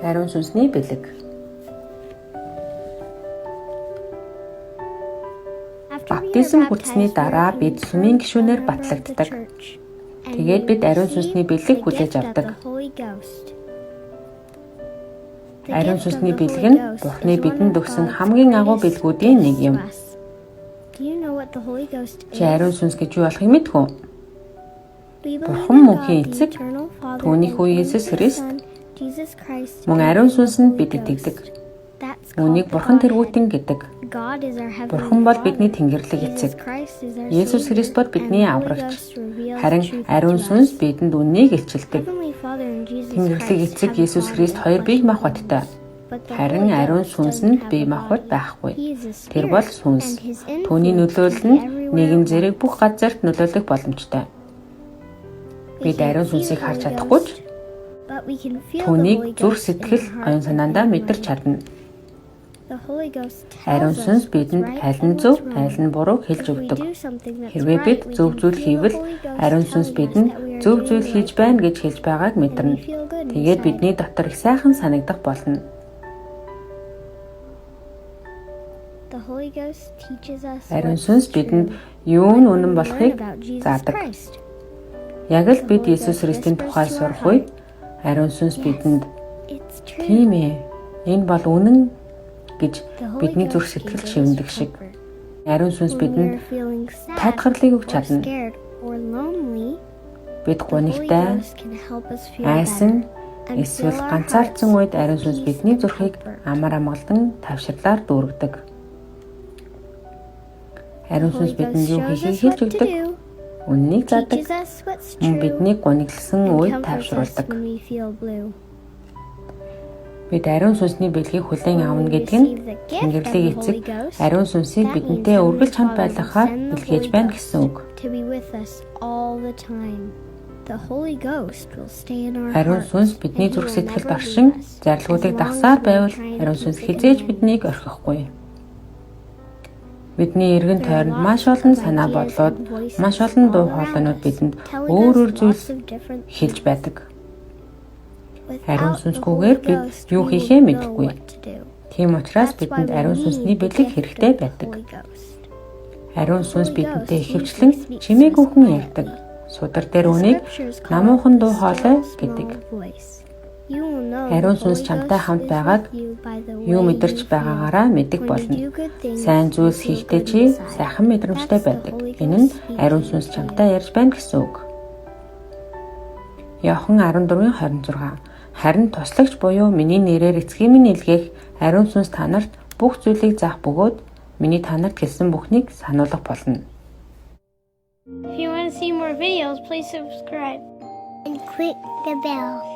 Ариун сүнсний бэлэг. Баптизм хүртсэний дараа бид сүмийн гишүүнээр батлагддаг. Тэгээд бид ариун сүнсний бэлэг хүлээж авдаг. Ариун сүнсний бэлэг нь Бурхны бидэнд өгсөн хамгийн агуу бэлгүүдийн нэг юм. Чи ариун сүнс гэж юу болохыг мэдэх үү? Бурхан мөнхийн эцэг, түүнийх үе Есүс Христ мөн ариун сүнсэнд бидэд тэгдэг. Үүнийг Бурхан тэргүүтэн гэдэг. Бурхан бол бидний Тэнгэрлэг эцэг. Есүс Христ бол бидний аврагч. Харин ариун сүнс бидэнд үннийг илчилдэг. Тэнгэрлэг эцэг Есүс Христ хоёр бие махбодтой. Харин ариун сүнсэнд бие махбод байхгүй. Тэр бол сүнс. Түүний нөлөөлөл нь нэгэн зэрэг бүх газарт нөлөөлөх боломжтой. Бид ариун сүнсийг харж чадахгүй ч түүнийг зүрх сэтгэл оюун санаандаа мэдэрч чадна. Ариун сүнс бидэнд аль нь зөв, аль нь буруу хэлж өгдөг. Хэрвээ бид зөв зүйл хийвэл ариун сүнс бидэнд зөв зүйл хийж байна гэж хэлж байгааг мэдэрнэ. Тэгээд бидний дотор их сайхан санагдах болно. Ариун сүнс бидэнд юу нь үнэн болохыг заадаг. Яг л бид Есүс Христийн тухай сурах үед ариун сүнс бидэнд "Тийм ээ, энэ бол үнэн" гэж бидний зүрх сэтгэл шивндэг шиг. Ариун сүнс бидэнд тайлхарлыг өгч чадна. Бид гунигтай, айсан, эсвэл ганцаардсан үед ариун сүнс бидний зүрхийг амар амгалан тавширлаар дүүргэдэг. Ариун сүнс бидэнд юу хийхийг хэлж өгдөг. Үннийг заадаг. Биднийг гунигласан үед тайвшруулдаг. Бид ариун сүнсний бэлгийг хүлээн авна гэдэг нь Тэнгэрлэг эцэг ариун сүнсийг бидэнтэй үргэлж хамт байлгахаар илгээж байна гэсэн үг. Ариун сүнс бидний зүрх сэтгэлд оршин зарилгуудыг дагсаар байвал ариун сүнс хизээж биднийг орхихгүй. Бидний эргэн тойронд маш олон санаа бодлоод, маш олон дуу хоолойнууд бидэнд өөр зүйл хэлж байдаг. Ариун сүнсгүйгээр бид юу хийхээ мэдэхгүй. Тийм учраас бидэнд ариун сүнсний бэлэг хэрэгтэй байдаг. Ариун сүнс бидэнтэй ихэвчлэн чимээг үхэн ярьдаг. Судар дээр үнийг намуухан дуу хоолой гэдэг. Ариун сүнс чамтай хамт байгааг юу мэдэрч байгаагаараа мэддэг болно. Сайн зүйлс хийхдээ чи сайхан мэдрэмжтэй байдаг. Энэ нь ариун сүнс чамтай ярьж байна гэсэн үг. Иохан 14:26. Харин туслагч буюу миний нэрээр эцгийн минь илгээх ариун сүнс та нарт бүх зүйлийг заах бөгөөд миний та нарт хэлсэн бүхнийг сануулгах болно. If you want to see more videos, please subscribe and click the bell.